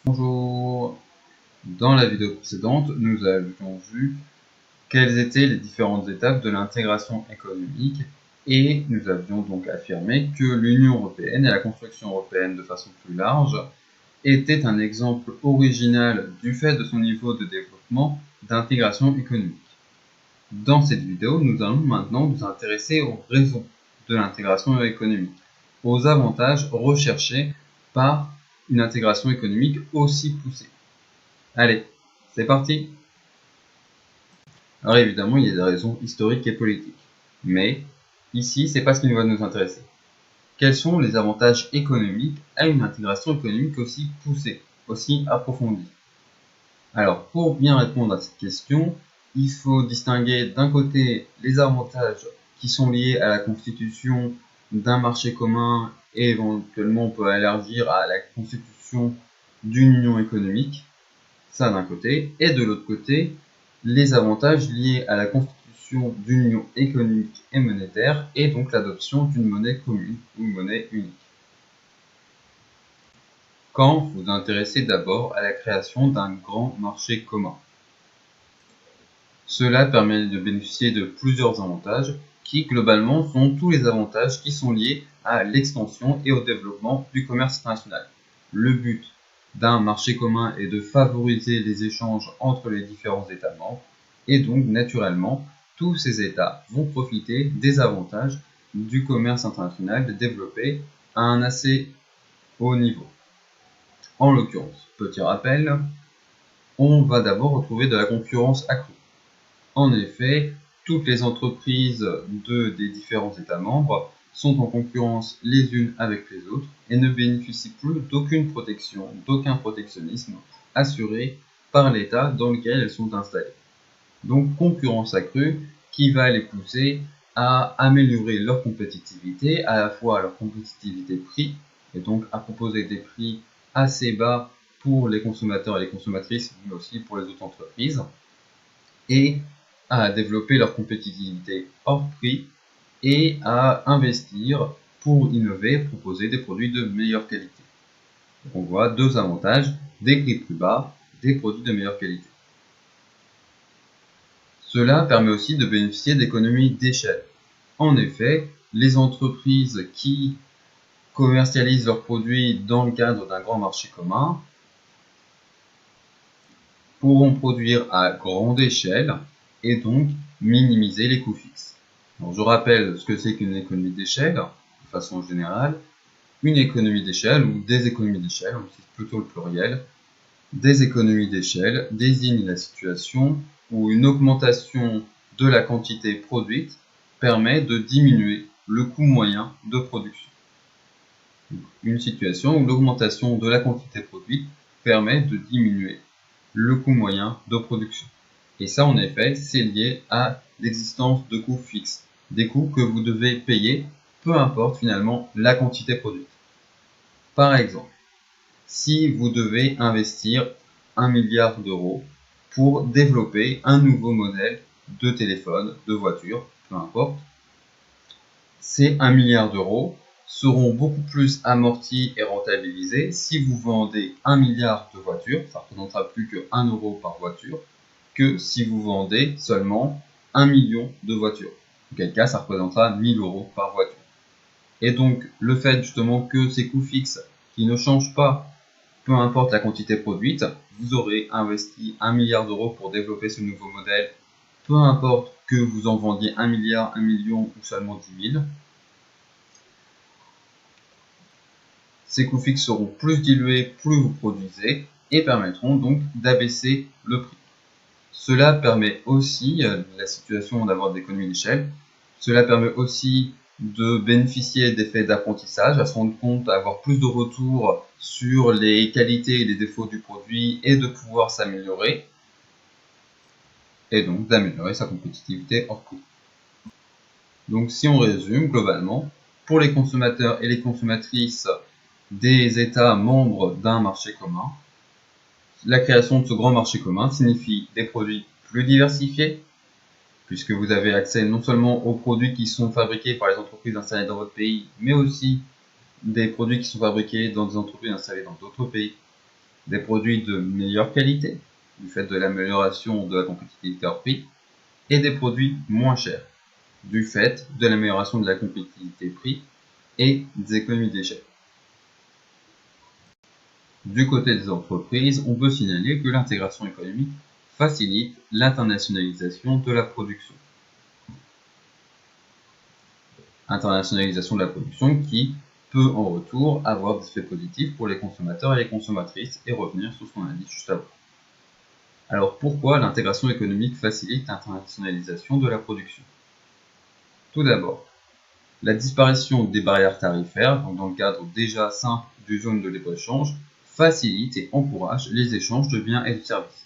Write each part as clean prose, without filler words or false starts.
Bonjour. Dans la vidéo précédente, nous avions vu quelles étaient les différentes étapes de l'intégration économique et nous avions donc affirmé que l'Union européenne et la construction européenne de façon plus large étaient un exemple original du fait de son niveau de développement d'intégration économique. Dans cette vidéo, nous allons maintenant nous intéresser aux raisons de l'intégration économique, aux avantages recherchés par une intégration économique aussi poussée. Allez, c'est parti! Alors évidemment, il y a des raisons historiques et politiques. Mais ici, c'est pas ce qui va nous intéresser. Quels sont les avantages économiques à une intégration économique aussi poussée, aussi approfondie? Alors, pour bien répondre à cette question, il faut distinguer d'un côté les avantages qui sont liés à la constitution d'un marché commun et éventuellement on peut élargir à la constitution d'une union économique, ça d'un côté, et de l'autre côté, les avantages liés à la constitution d'une union économique et monétaire et donc l'adoption d'une monnaie commune ou une monnaie unique. Quand vous intéressez d'abord à la création d'un grand marché commun. Cela permet de bénéficier de plusieurs avantages qui, globalement, sont tous les avantages qui sont liés à l'extension et au développement du commerce international. Le but d'un marché commun est de favoriser les échanges entre les différents États membres et donc, naturellement, tous ces États vont profiter des avantages du commerce international développé à un assez haut niveau. En l'occurrence, petit rappel, on va d'abord retrouver de la concurrence accrue. En effet, toutes les entreprises des différents États membres sont en concurrence les unes avec les autres et ne bénéficient plus d'aucune protection, d'aucun protectionnisme assuré par l'État dans lequel elles sont installées. Donc concurrence accrue qui va les pousser à améliorer leur compétitivité, à la fois leur compétitivité prix, et donc à proposer des prix assez bas pour les consommateurs et les consommatrices, mais aussi pour les autres entreprises, et à développer leur compétitivité hors prix et à investir pour innover et proposer des produits de meilleure qualité. Donc on voit deux avantages, des prix plus bas, des produits de meilleure qualité. Cela permet aussi de bénéficier d'économies d'échelle. En effet, les entreprises qui commercialisent leurs produits dans le cadre d'un grand marché commun pourront produire à grande échelle et donc minimiser les coûts fixes. Alors, je rappelle ce que c'est qu'une économie d'échelle, de façon générale. Une économie d'échelle, ou des économies d'échelle, on utilise plutôt le pluriel, des économies d'échelle désignent la situation où une augmentation de la quantité produite permet de diminuer le coût moyen de production. Une situation où l'augmentation de la quantité produite permet de diminuer le coût moyen de production. Et ça, en effet, c'est lié à l'existence de coûts fixes, des coûts que vous devez payer, peu importe finalement la quantité produite. Par exemple, si vous devez investir 1 milliard d'euros pour développer un nouveau modèle de téléphone, de voiture, peu importe, ces 1 milliard d'euros seront beaucoup plus amortis et rentabilisés si vous vendez 1 milliard de voitures, ça ne représentera plus que 1 euro par voiture, que si vous vendez seulement 1 million de voitures. En quel cas, ça représentera 1000 euros par voiture. Et donc, le fait justement que ces coûts fixes qui ne changent pas, peu importe la quantité produite, vous aurez investi 1 milliard d'euros pour développer ce nouveau modèle, peu importe que vous en vendiez 1 milliard, 1 million ou seulement 10 000. Ces coûts fixes seront plus dilués plus vous produisez et permettront donc d'abaisser le prix. Cela permet aussi, la situation d'avoir des économies d'échelle, cela permet aussi de bénéficier d'effets d'apprentissage, à se rendre compte, à avoir plus de retours sur les qualités et les défauts du produit et de pouvoir s'améliorer, et donc d'améliorer sa compétitivité hors coût. Donc si on résume globalement, pour les consommateurs et les consommatrices des États membres d'un marché commun, la création de ce grand marché commun signifie des produits plus diversifiés, puisque vous avez accès non seulement aux produits qui sont fabriqués par les entreprises installées dans votre pays, mais aussi des produits qui sont fabriqués dans des entreprises installées dans d'autres pays. des produits de meilleure qualité, du fait de l'amélioration de la compétitivité hors prix, et des produits moins chers, du fait de l'amélioration de la compétitivité prix et des économies d'échelle. Du côté des entreprises, on peut signaler que l'intégration économique facilite l'internationalisation de la production. Internationalisation de la production qui peut en retour avoir des effets positifs pour les consommateurs et les consommatrices et revenir sur ce qu'on a dit juste avant. Alors pourquoi l'intégration économique facilite l'internationalisation de la production? Tout d'abord, la disparition des barrières tarifaires, donc dans le cadre déjà simple du zone de libre-échange, facilite et encourage les échanges de biens et de services,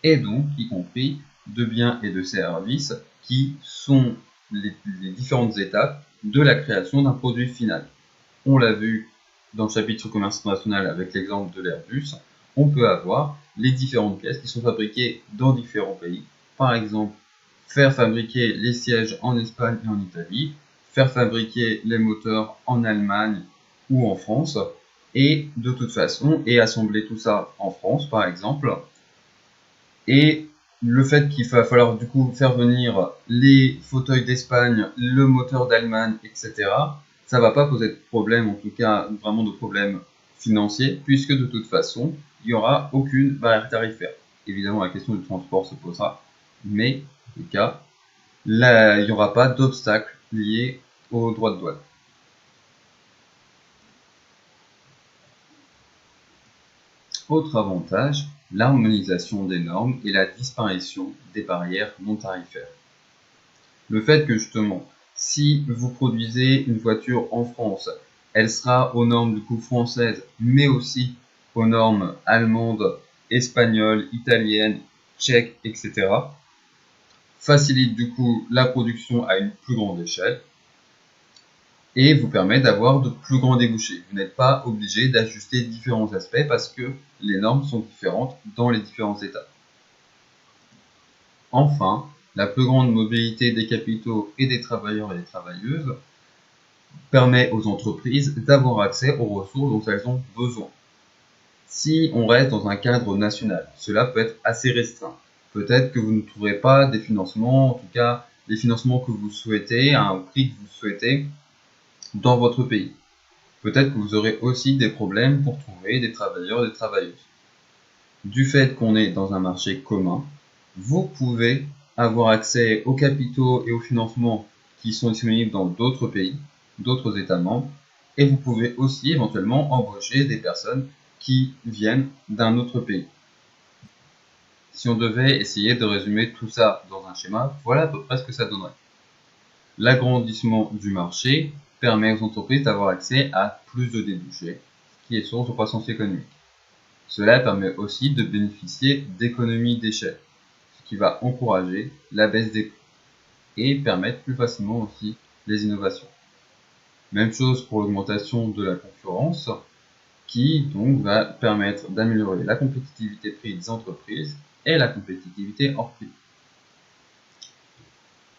et donc y compris de biens et de services qui sont les différentes étapes de la création d'un produit final. On l'a vu dans le chapitre sur le commerce international avec l'exemple de l'Airbus, on peut avoir les différentes pièces qui sont fabriquées dans différents pays. Par exemple, faire fabriquer les sièges en Espagne et en Italie, faire fabriquer les moteurs en Allemagne ou en France, et de toute façon, et assembler tout ça en France par exemple. Et le fait qu'il va falloir du coup faire venir les fauteuils d'Espagne, le moteur d'Allemagne, etc., ça va pas poser de problème, en tout cas vraiment de problème financier, puisque de toute façon, il n'y aura aucune barrière tarifaire. Évidemment, la question du transport se posera, mais en tout cas, là, il n'y aura pas d'obstacle lié aux droits de douane. Autre avantage, l'harmonisation des normes et la disparition des barrières non tarifaires. Le fait que justement, si vous produisez une voiture en France, elle sera aux normes du coup françaises, mais aussi aux normes allemandes, espagnoles, italiennes, tchèques, etc., facilite du coup la production à une plus grande échelle et vous permet d'avoir de plus grands débouchés. Vous n'êtes pas obligé d'ajuster différents aspects parce que les normes sont différentes dans les différents États. Enfin, la plus grande mobilité des capitaux et des travailleurs et des travailleuses permet aux entreprises d'avoir accès aux ressources dont elles ont besoin. Si on reste dans un cadre national, cela peut être assez restreint. Peut-être que vous ne trouverez pas des financements, en tout cas des financements que vous souhaitez, à un prix que vous souhaitez dans votre pays. Peut-être que vous aurez aussi des problèmes pour trouver des travailleurs et des travailleuses. Du fait qu'on est dans un marché commun, vous pouvez avoir accès aux capitaux et aux financements qui sont disponibles dans d'autres pays, d'autres États membres, et vous pouvez aussi éventuellement embaucher des personnes qui viennent d'un autre pays. Si on devait essayer de résumer tout ça dans un schéma, voilà à peu près ce que ça donnerait. L'agrandissement du marché permet aux entreprises d'avoir accès à plus de débouchés, ce qui est source de croissance économique. Cela permet aussi de bénéficier d'économies d'échelle, ce qui va encourager la baisse des prix et permettre plus facilement aussi les innovations. Même chose pour l'augmentation de la concurrence, qui donc va permettre d'améliorer la compétitivité prix des entreprises et la compétitivité hors prix.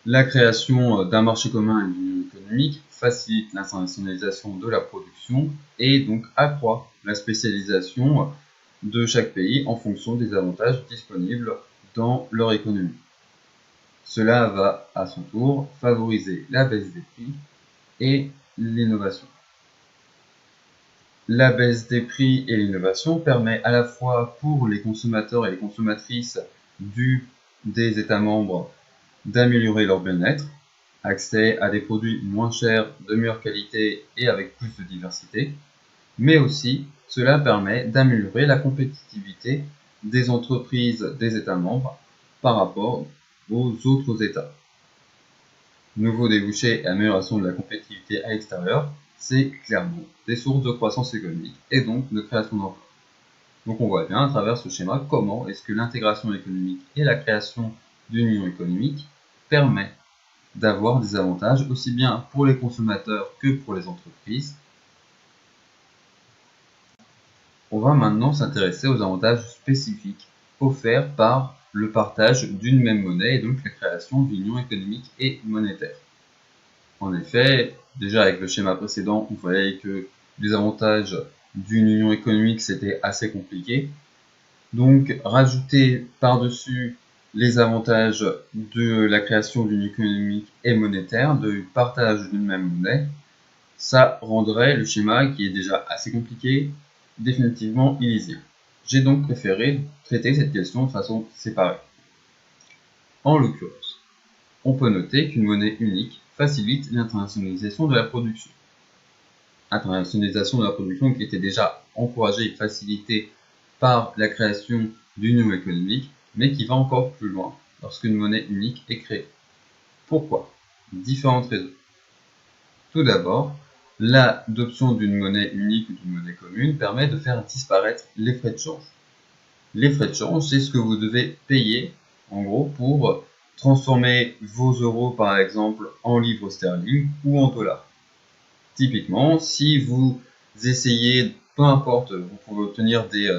La création d'un marché commun et d'une union économique facilite l'internationalisation de la production et donc accroît la spécialisation de chaque pays en fonction des avantages disponibles dans leur économie. Cela va à son tour favoriser la baisse des prix et l'innovation. La baisse des prix et l'innovation permet à la fois pour les consommateurs et les consommatrices des États membres d'améliorer leur bien-être, accès à des produits moins chers, de meilleure qualité et avec plus de diversité, mais aussi cela permet d'améliorer la compétitivité des entreprises des États membres par rapport aux autres États. Nouveaux débouchés et amélioration de la compétitivité à l'extérieur, c'est clairement des sources de croissance économique et donc de création d'emplois. Donc on voit bien à travers ce schéma comment est-ce que l'intégration économique et la création d'une union économique permet d'avoir des avantages aussi bien pour les consommateurs que pour les entreprises. On va maintenant s'intéresser aux avantages spécifiques offerts par le partage d'une même monnaie et donc la création d'une union économique et monétaire. En effet, déjà avec le schéma précédent, on voyait que les avantages d'une union économique, c'était assez compliqué. Donc, rajouter par-dessus les avantages de la création d'une économie et monétaire, du partage d'une même monnaie, ça rendrait le schéma, qui est déjà assez compliqué, définitivement illisible. J'ai donc préféré traiter cette question de façon séparée. En l'occurrence, on peut noter qu'une monnaie unique facilite l'internationalisation de la production. Internationalisation de la production qui était déjà encouragée et facilitée par la création d'une union économique, mais qui va encore plus loin lorsqu'une monnaie unique est créée. Pourquoi? Différentes raisons. Tout d'abord, l'adoption d'une monnaie unique ou d'une monnaie commune permet de faire disparaître les frais de change. Les frais de change, c'est ce que vous devez payer, en gros, pour transformer vos euros, par exemple, en livres sterling ou en dollars. Typiquement, si vous essayez, peu importe, vous pouvez obtenir des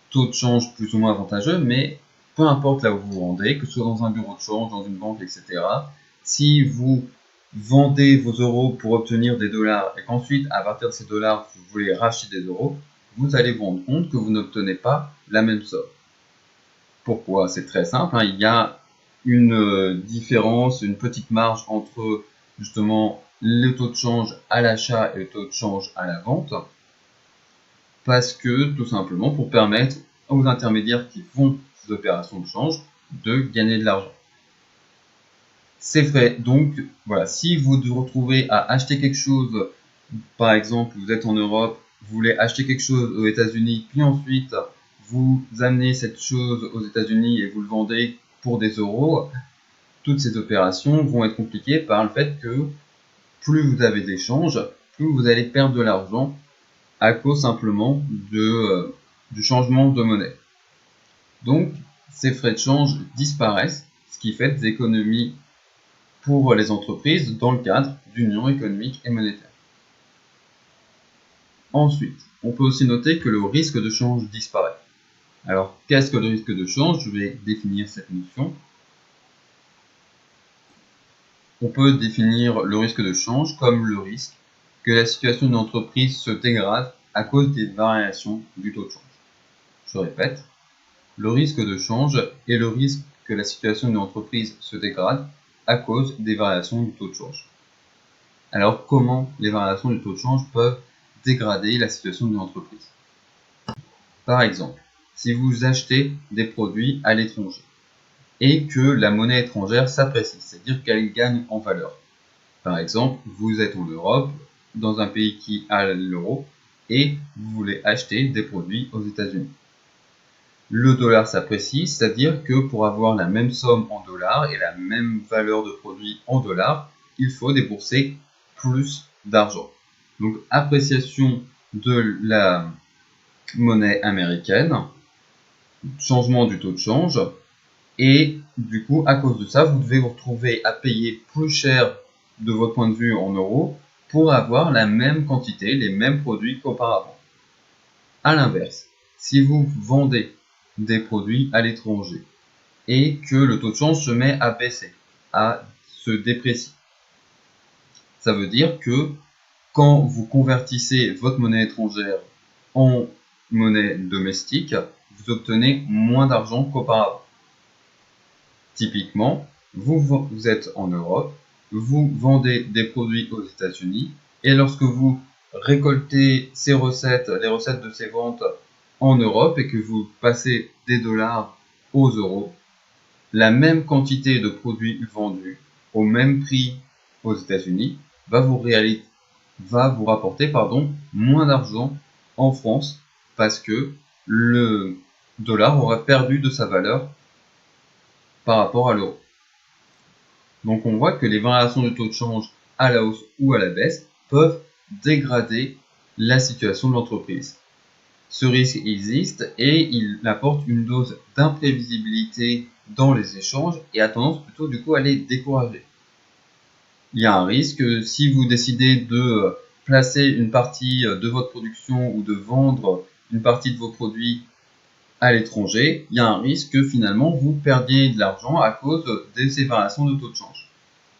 taux de change plus ou moins avantageux, mais peu importe là où vous vous rendez, que ce soit dans un bureau de change, dans une banque, etc., si vous vendez vos euros pour obtenir des dollars et qu'ensuite, à partir de ces dollars, vous voulez racheter des euros, vous allez vous rendre compte que vous n'obtenez pas la même somme. Pourquoi? C'est très simple, hein, il y a une différence, une petite marge entre justement le taux de change à l'achat et le taux de change à la vente, parce que tout simplement pour permettre aux intermédiaires qui font ces opérations de change de gagner de l'argent. C'est vrai, donc voilà, si vous vous retrouvez à acheter quelque chose, par exemple vous êtes en Europe, vous voulez acheter quelque chose aux États-Unis, puis ensuite vous amenez cette chose aux États-Unis et vous le vendez pour des euros, toutes ces opérations vont être compliquées par le fait que plus vous avez d'échanges, plus vous allez perdre de l'argent à cause simplement du changement de monnaie. Donc, ces frais de change disparaissent, ce qui fait des économies pour les entreprises dans le cadre d'une union économique et monétaire. Ensuite, on peut aussi noter que le risque de change disparaît. Alors, qu'est-ce que le risque de change? Je vais définir cette notion. On peut définir le risque de change comme le risque que la situation d'une entreprise se dégrade à cause des variations du taux de change. Je répète, le risque de change est le risque que la situation d'une entreprise se dégrade à cause des variations du taux de change. Alors, comment les variations du taux de change peuvent dégrader la situation d'une entreprise? Par exemple, si vous achetez des produits à l'étranger et que la monnaie étrangère s'apprécie, c'est-à-dire qu'elle gagne en valeur. Par exemple, vous êtes en Europe, dans un pays qui a l'euro, et vous voulez acheter des produits aux États-Unis. Le dollar s'apprécie, c'est-à-dire que pour avoir la même somme en dollars et la même valeur de produit en dollars, il faut débourser plus d'argent. Donc, appréciation de la monnaie américaine, changement du taux de change, et du coup, à cause de ça, vous devez vous retrouver à payer plus cher de votre point de vue en euros pour avoir la même quantité, les mêmes produits qu'auparavant. A l'inverse, si vous vendez des produits à l'étranger et que le taux de change se met à baisser, à se déprécier, ça veut dire que quand vous convertissez votre monnaie étrangère en monnaie domestique, vous obtenez moins d'argent qu'auparavant. Typiquement, vous êtes en Europe, vous vendez des produits aux États-Unis, et lorsque vous récoltez ces recettes, les recettes de ces ventes en Europe, et que vous passez des dollars aux euros, la même quantité de produits vendus au même prix aux États-Unis va vous rapporter moins d'argent en France parce que le dollar aura perdu de sa valeur par rapport à l'euro. Donc on voit que les variations du taux de change à la hausse ou à la baisse peuvent dégrader la situation de l'entreprise. Ce risque existe et il apporte une dose d'imprévisibilité dans les échanges et a tendance plutôt du coup à les décourager. Il y a un risque si vous décidez de placer une partie de votre production ou de vendre une partie de vos produits à l'étranger, il y a un risque que finalement vous perdiez de l'argent à cause de ces variations de taux de change.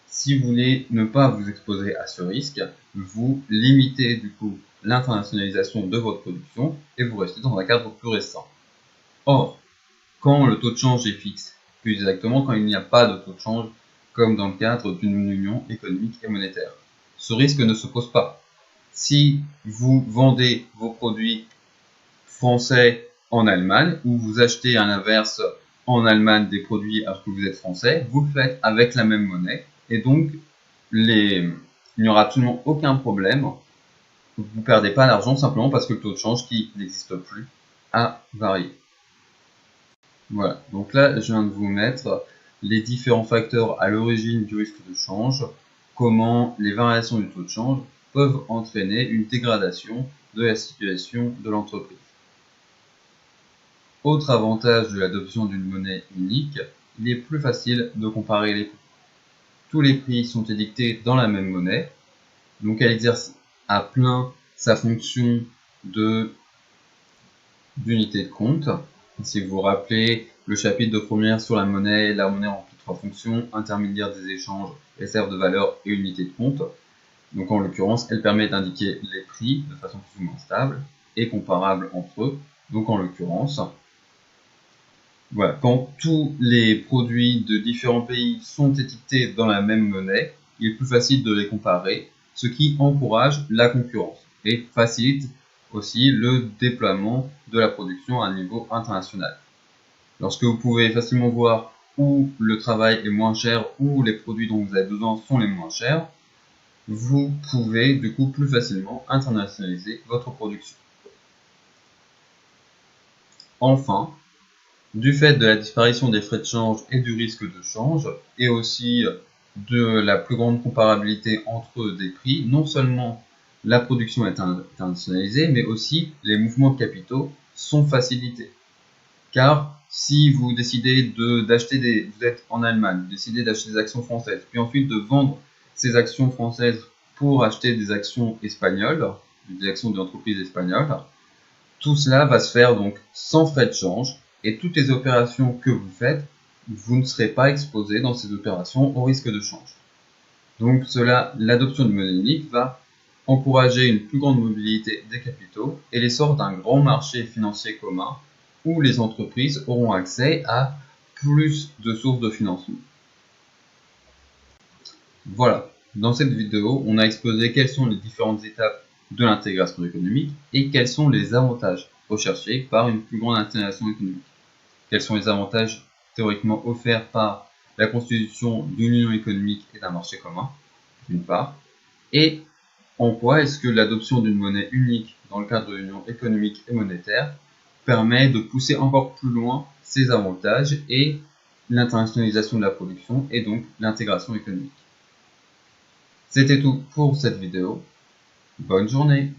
Si vous voulez ne pas vous exposer à ce risque, vous limitez du coup l'internationalisation de votre production et vous restez dans un cadre plus restreint. Or, quand le taux de change est fixe, plus exactement quand il n'y a pas de taux de change, comme dans le cadre d'une union économique et monétaire, ce risque ne se pose pas. Si vous vendez vos produits français en Allemagne, ou vous achetez à l'inverse en Allemagne des produits alors que vous êtes français, vous le faites avec la même monnaie, et donc il n'y aura absolument aucun problème. Vous ne perdez pas d'argent simplement parce que le taux de change qui n'existe plus a varié. Voilà, donc là je viens de vous mettre les différents facteurs à l'origine du risque de change, comment les variations du taux de change peuvent entraîner une dégradation de la situation de l'entreprise. Autre avantage de l'adoption d'une monnaie unique, il est plus facile de comparer les prix. Tous les prix sont édictés dans la même monnaie, donc elle exerce à plein sa fonction d'unité de compte. Si vous vous rappelez le chapitre de première sur la monnaie remplit trois fonctions: intermédiaire des échanges, réserve de valeur et unité de compte. Donc en l'occurrence, elle permet d'indiquer les prix de façon plus ou moins stable et comparable entre eux. Donc en l'occurrence, voilà, quand tous les produits de différents pays sont étiquetés dans la même monnaie, il est plus facile de les comparer, ce qui encourage la concurrence et facilite aussi le déploiement de la production à un niveau international. Lorsque vous pouvez facilement voir où le travail est moins cher, où les produits dont vous avez besoin sont les moins chers, vous pouvez du coup plus facilement internationaliser votre production. Enfin, du fait de la disparition des frais de change et du risque de change, et aussi de la plus grande comparabilité entre des prix, non seulement la production est internationalisée, mais aussi les mouvements de capitaux sont facilités. Car si vous décidez d'acheter vous êtes en Allemagne, vous décidez d'acheter des actions françaises, puis ensuite de vendre ces actions françaises pour acheter des actions espagnoles, des actions d'entreprises espagnoles, tout cela va se faire donc sans frais de change, et toutes les opérations que vous faites, vous ne serez pas exposé dans ces opérations au risque de change. Donc l'adoption de monnaie unique va encourager une plus grande mobilité des capitaux et l'essor d'un grand marché financier commun où les entreprises auront accès à plus de sources de financement. Voilà, dans cette vidéo, on a exposé quelles sont les différentes étapes de l'intégration économique et quels sont les avantages recherchés par une plus grande intégration économique. Quels sont les avantages théoriquement offerts par la constitution d'une union économique et d'un marché commun, d'une part, et en quoi est-ce que l'adoption d'une monnaie unique dans le cadre de l'union économique et monétaire permet de pousser encore plus loin ces avantages et l'internationalisation de la production et donc l'intégration économique. C'était tout pour cette vidéo. Bonne journée!